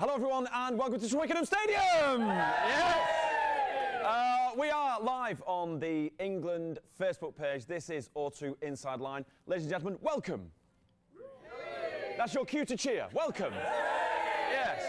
Hello everyone and welcome to Twickenham Stadium! We are live on the England Facebook page. This is O2 Inside Line. Ladies and gentlemen, welcome. That's your cue to cheer. Welcome. Yes.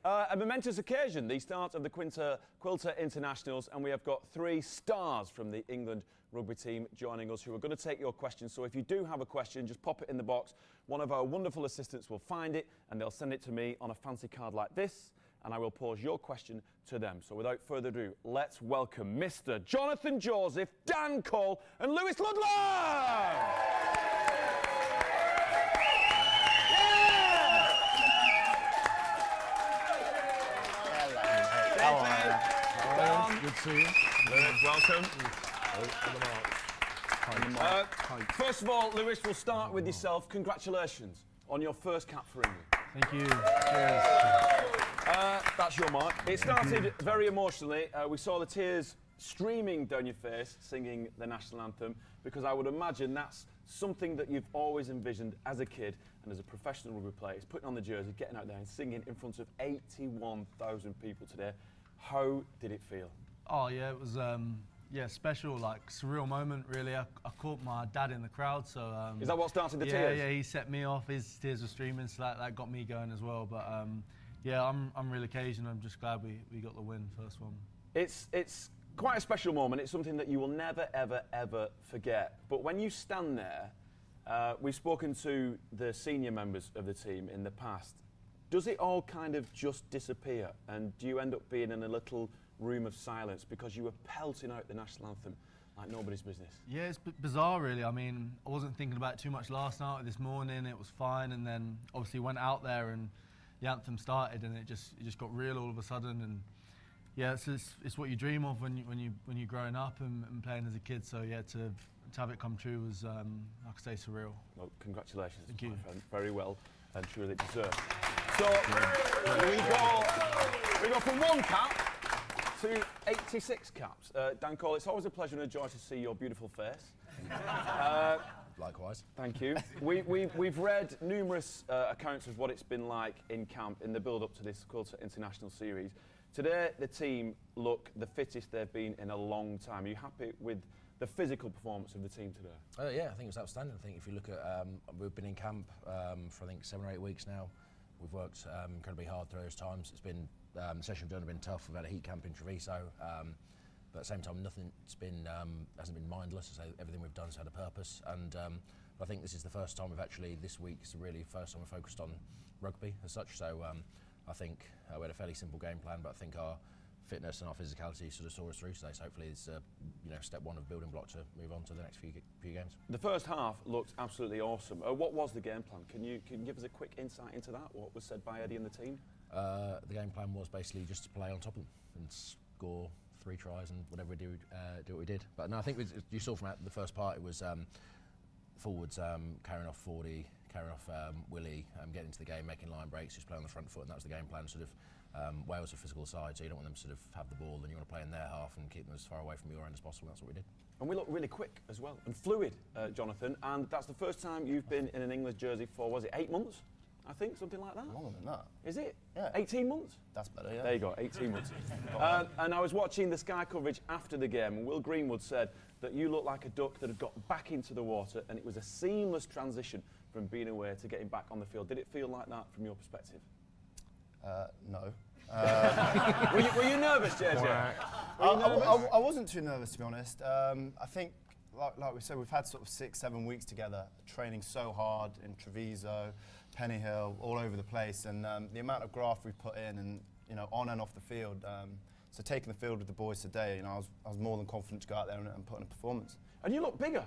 A momentous occasion, the start of the Quilter Internationals, and we have got 3 stars from the England rugby team joining us who are going to take your questions. So if you do have a question, just pop it in the box. One of our wonderful assistants will find it and they'll send it to me on a fancy card like this, and I will pose your question to them. So without further ado, let's welcome Mr. Jonathan Joseph, Dan Cole and Lewis Ludlam! Good to see you. Lewis, welcome. First of all, Lewis, we'll start with yourself. Congratulations on your first cap for England. Thank you. Cheers. That's your mark. It started very emotionally. We saw the tears streaming down your face singing the national anthem, because I would imagine that's something that you've always envisioned as a kid and as a professional rugby player, is putting on the jersey, getting out there and singing in front of 81,000 people today. How did it feel? Oh yeah, it was special, like surreal moment really. I caught my dad in the crowd, so is that what started the tears? Yeah, he set me off. His tears were streaming, so that got me going as well. But yeah, I'm really occasioned. I'm just glad we got the win, first one. It's quite a special moment. It's something that you will never, ever forget. But when you stand there, we've spoken to the senior members of the team in the past. Does it all kind of just disappear? And do you end up being in a little room of silence because you were pelting out the national anthem like nobody's business? Yeah, it's bizarre really. I mean, I wasn't thinking about it too much last night or this morning. It was fine, and then obviously went out there and the anthem started, and it just got real all of a sudden. And yeah, it's what you dream of when you're growing up and playing as a kid. So yeah, to have it come true was, like I say, surreal. Well, congratulations. Thank you. My friend. Very well and truly deserved. So we go from 1 cap to 86 caps. Dan Cole, it's always a pleasure and a joy to see your beautiful face. Likewise. Thank you. We've read numerous accounts of what it's been like in camp in the build-up to this Quilter International Series. Today, the team look the fittest they've been in a long time. Are you happy with the physical performance of the team today? Yeah, I think it was outstanding. I think if you look at, we've been in camp for I think 7 or 8 weeks now. We've worked incredibly hard through those times. It's been, the session we've done have been tough. We've had a heat camp in Treviso, but at the same time, nothing's been, hasn't been mindless. So everything we've done has had a purpose. And I think this is the first time we've actually, this week is really the first time we're focused on rugby as such. So I think we had a fairly simple game plan, but I think our fitness and our physicality sort of saw us through today. So hopefully it's step one of building block to move on to the next few games. The first half looked absolutely awesome. What was the game plan? Can you give us a quick insight into that? What was said by Eddie and the team? The game plan was basically just to play on top of them and score 3 tries and whatever we do what we did. But no, I think you saw from the first part, it was forwards carrying off 40, carrying off Willie, getting into the game, making line breaks, just play on the front foot, and that was the game plan. Sort of Wales are physical side, so you don't want them to sort of have the ball, and you want to play in their half and keep them as far away from your end as possible. That's what we did. And we look really quick as well and fluid, Jonathan. And that's the first time you've been in an England jersey for, was it 8 months? I think, something like that. Longer than that. Is it? Yeah. 18 months? That's better, yeah. There you go, 18 months. And I was watching the Sky coverage after the game, and Will Greenwood said that you looked like a duck that had got back into the water, and it was a seamless transition from being away to getting back on the field. Did it feel like that from your perspective? No. Were you nervous, JJ? I wasn't too nervous, to be honest. I think, like we said, we've had sort of 6-7 weeks together, training so hard in Treviso, Pennyhill, all over the place, and the amount of graft we've put in, and on and off the field. So taking the field with the boys today, I was more than confident to go out there and put in a performance. And you look bigger.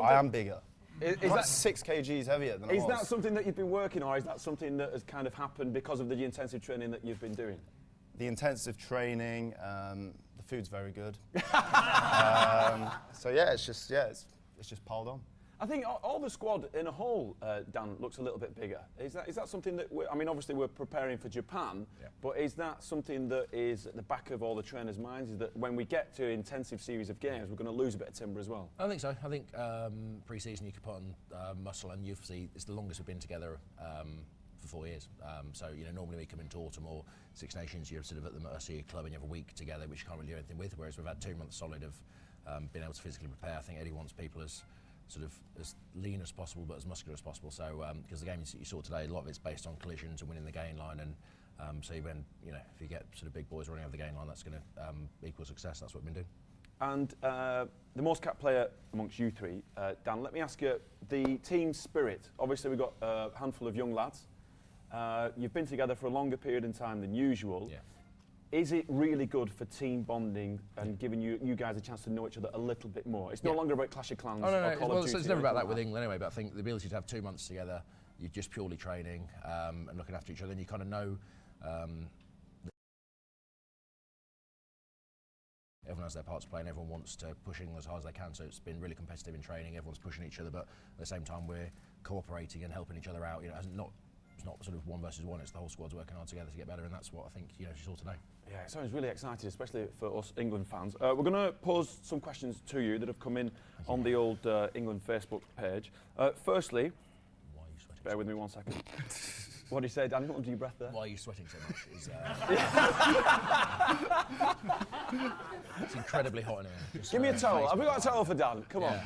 I am bigger. Is I'm that 6 kgs heavier than I was. Is that something that you've been working on, or is that something that has kind of happened because of the intensive training that you've been doing? The intensive training, the food's very good. So yeah, it's just piled on. I think all the squad in a whole, Dan, looks a little bit bigger. Is that something that obviously we're preparing for Japan, but is that something that is at the back of all the trainers' minds? Is that when we get to an intensive series of games, we're going to lose a bit of timber as well? I think so. I think pre-season you could put on muscle, and you've seen it's the longest we've been together for 4 years. So normally we come into autumn or Six Nations, you're sort of at the mercy of your club and you have a week together, which you can't really do anything with. Whereas we've had 2 months solid of being able to physically prepare. I think Eddie wants people as sort of as lean as possible, but as muscular as possible. So because the game you saw today, a lot of it's based on collisions and winning the gain line, and so when if you get sort of big boys running over the gain line, that's going to equal success. That's what we've been doing. And the most capped player amongst you three, Dan, let me ask you, the team spirit. Obviously, we've got a handful of young lads. You've been together for a longer period in time than usual. Yeah. Is it really good for team bonding and giving you guys a chance to know each other a little bit more? It's no longer about Clash of Clans. Oh, no, or Call of Duty it's never about that with like England anyway, but I think the ability to have 2 months together, you're just purely training and looking after each other, and you kind of know everyone has their part to play and everyone wants to push England as hard as they can, so it's been really competitive in training. Everyone's pushing each other, but at the same time we're cooperating and helping each other out. It's not sort of 1 versus 1, it's the whole squad's working hard together to get better, and that's what I think you saw today. Yeah, it sounds really exciting, especially for us England fans. We're going to pose some questions to you that have come in on the old England Facebook page. Firstly, Why are you sweating? bear with me 1 second. What do you say, Dan? Under your breath there. Why are you sweating so much? It's incredibly hot in here. Just, Give me a towel. Have we got a towel for Dan? Come on. Yeah.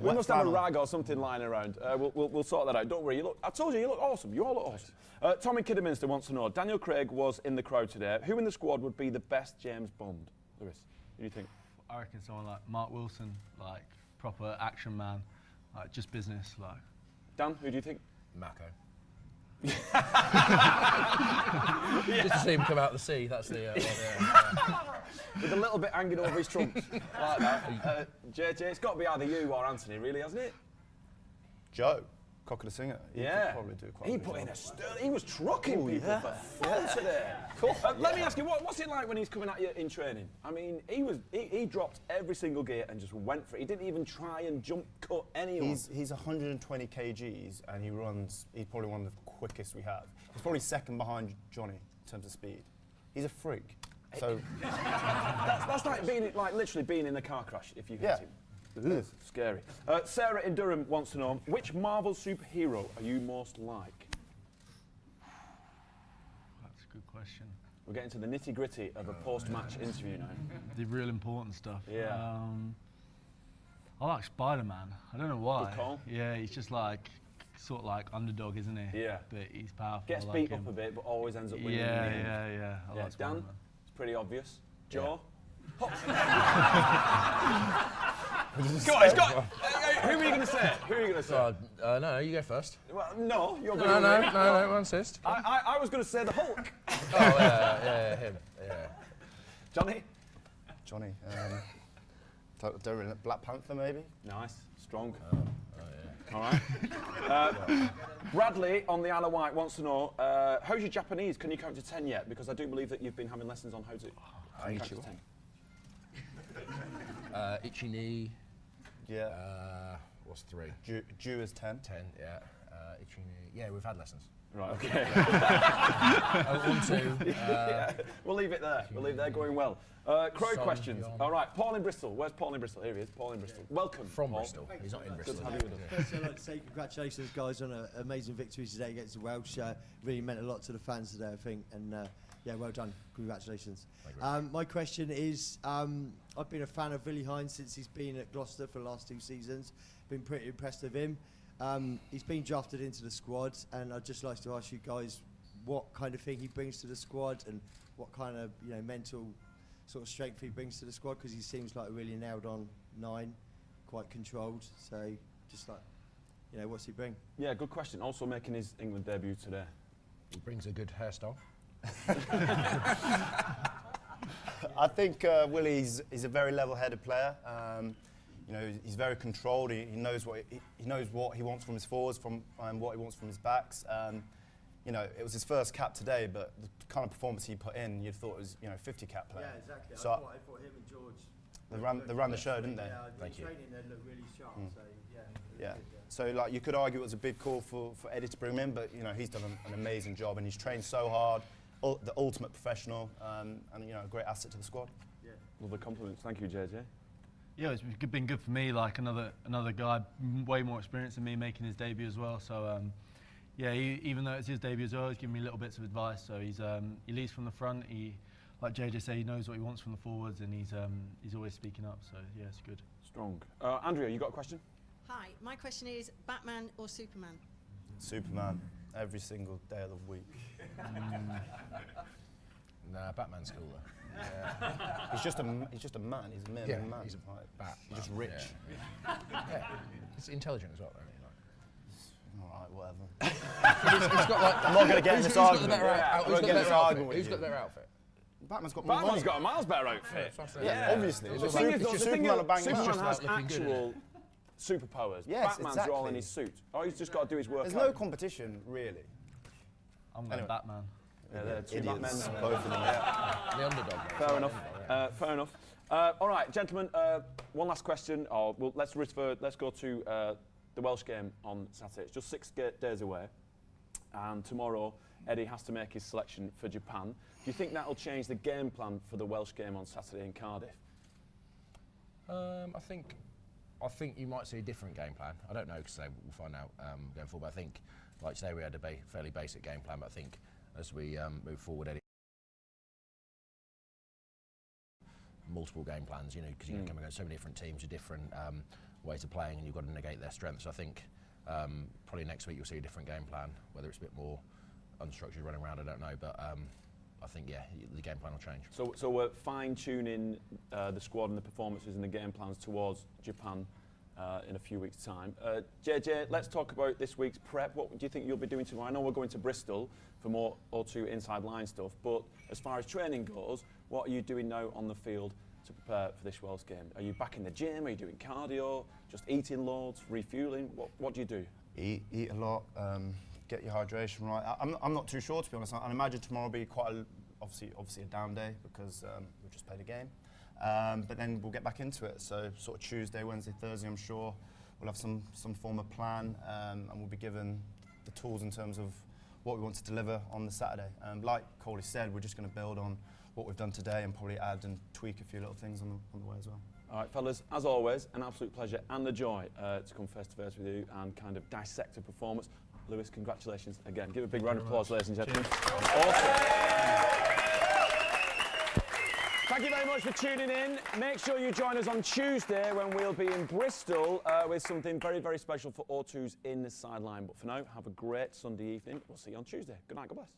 We must have a rag or something lying around. We'll sort that out. Don't worry. I told you, you look awesome. You all look awesome. Tommy Kidderminster wants to know, Daniel Craig was in the crowd today. Who in the squad would be the best James Bond? Lewis, who do you think? I reckon someone like Mark Wilson, like proper action man, like just business, like. Dan, who do you think? Mako. Just to see him come out the sea, that's the one, yeah. With a little bit hanging over his trunks. Like that. JJ, it's got to be either you or Anthony, really, hasn't it? Joe, cock of the singer. He Yeah. could probably do quite He a good put in job. he was trucking people for fun today. Cool. Let me ask you, what's it like when he's coming at you in training? I mean, he dropped every single gear and just went for it. He didn't even try and jump cut anyone. He's 120 kgs and he's probably one of the quickest we have. He's probably second behind Johnny in terms of speed. He's a freak. So that's like literally being in a car crash if you hit Yeah. him. It is scary. Sarah in Durham wants to know, which Marvel superhero are you most like? That's a good question. We're getting to the nitty-gritty of a post-match interview now. The real important stuff. Yeah. I like Spider-Man. I don't know why. Good call. Yeah, he's just like sort of like underdog, isn't he? Yeah. But he's powerful. Gets I like beat him. up a bit, but always ends up winning. Yeah, in the end. yeah. I like Dan, Spider-Man. it's pretty obvious. Joe? Go on, it's got. Who are you going to say? Who are you going to say? No, you go first. Well, no, you're going No, to. one insist. I was going to say the Hulk. Oh, yeah, him. Yeah. Johnny? Johnny, don't really, Black Panther maybe? Nice, strong. All right. Bradley on the Isle of Wight wants to know, how's your Japanese? Can you count to 10 yet? Because I do believe that you've been having lessons on how to count to 10. Ichi ni. Yeah. What's 3? Jew is 10. 10, yeah. Ichi ni. Yeah, we've had lessons. Right, okay. 1, 2. Yeah, we'll leave it there. We'll leave it there, going well. Crowd questions. Beyond. All right, Paul in Bristol. Where's Paul in Bristol? Here he is, Paul in Bristol. Welcome, From Paul. Bristol. He's not in Bristol. Good to have you with us. First, I'd like to say congratulations, guys, on an amazing victory today against the Welsh. Really meant a lot to the fans today, I think, and yeah, well done. Congratulations. My question is, I've been a fan of Willi Hines since he's been at Gloucester for the last 2 seasons. Been pretty impressed with him. He's been drafted into the squad, and I'd just like to ask you guys what kind of thing he brings to the squad and what kind of mental sort of strength he brings to the squad, because he seems like a really nailed on 9, quite controlled. So just like, what's he bring? Yeah, good question. Also making his England debut today. He brings a good hairstyle. I think Willie's a very level-headed player. He's very controlled. He knows what he wants from his forwards, from what he wants from his backs. It was his first cap today, but the kind of performance he put in, you'd thought it was 50 cap player. Yeah, exactly. So I thought him and George. they ran the show, didn't they? Yeah, Thank you. training they looked really sharp. So yeah. Yeah. Good, So you could argue it was a big call for Eddie to bring him in, but he's done an amazing job and he's trained so hard, the ultimate professional, and a great asset to the squad. Yeah. Lovely compliments. Thank you, JJ. Yeah, it's been good for me. Like another guy, way more experienced than me, making his debut as well. So yeah, even though it's his debut as well, he's given me little bits of advice. So he leads from the front. Like JJ said, he knows what he wants from the forwards, and he's always speaking up. So yeah, it's good. Strong. Andrea, you got a question? Hi, my question is Batman or Superman? Superman, every single day of the week. Nah, Batman's cooler. He's just a man. He's a mere man. He's a Like, bat. he's just rich. Yeah. He's intelligent as well, though. All right, whatever. He's got like. I'm not going to get in this argument. Who's got the better outfit? Batman's got more Batman's money. got a miles better outfit. Yeah, obviously. The thing is, though, Superman bang Superman has looking good. actual superpowers. Yes, Batman's exactly. all in his suit. Oh, he's just got to do his work. There's no competition, really. I'm going Anyway. Batman. Yeah, they're two Idiots, Batmen. both of them. The underdog. Fair enough. Fair enough. All right, gentlemen. One last question. Let's go to the Welsh game on Saturday. It's just 6 days away, and tomorrow Eddie has to make his selection for Japan. Do you think that will change the game plan for the Welsh game on Saturday in Cardiff? I think you might see a different game plan. I don't know because we'll find out going forward. But I think, like today, we had a fairly basic game plan. But I think as we move forward, Eddie, multiple game plans. You know, because you're coming against so many different teams with different ways of playing, and you've got to negate their strengths. So I think probably next week you'll see a different game plan. Whether it's a bit more unstructured running around, I don't know. But I think the game plan will change. So we're fine-tuning the squad and the performances and the game plans towards Japan in a few weeks' time. JJ, let's talk about this week's prep. What do you think you'll be doing tomorrow? I know we're going to Bristol for more O2 inside line stuff, but as far as training goes, what are you doing now on the field to prepare for this Wales game? Are you back in the gym? Are you doing cardio? Just eating loads? Refueling? What do you do? Eat a lot. Get your hydration right. I'm not too sure, to be honest. I imagine tomorrow will be quite obviously a down day because we've just played a game. But then we'll get back into it. So sort of Tuesday, Wednesday, Thursday, I'm sure we'll have some form of plan, and we'll be given the tools in terms of what we want to deliver on the Saturday. Like Coley said, we're just going to build on what we've done today and probably add and tweak a few little things on the way as well. All right, fellas, as always, an absolute pleasure and a joy to come face to face with you and kind of dissect a performance. Lewis, congratulations again. Give a big round of applause, ladies and gentlemen. Awesome. Thank you very much for tuning in. Make sure you join us on Tuesday when we'll be in Bristol with something very, very special for O2's In the Sideline. But for now, have a great Sunday evening. We'll see you on Tuesday. Good night. God bless.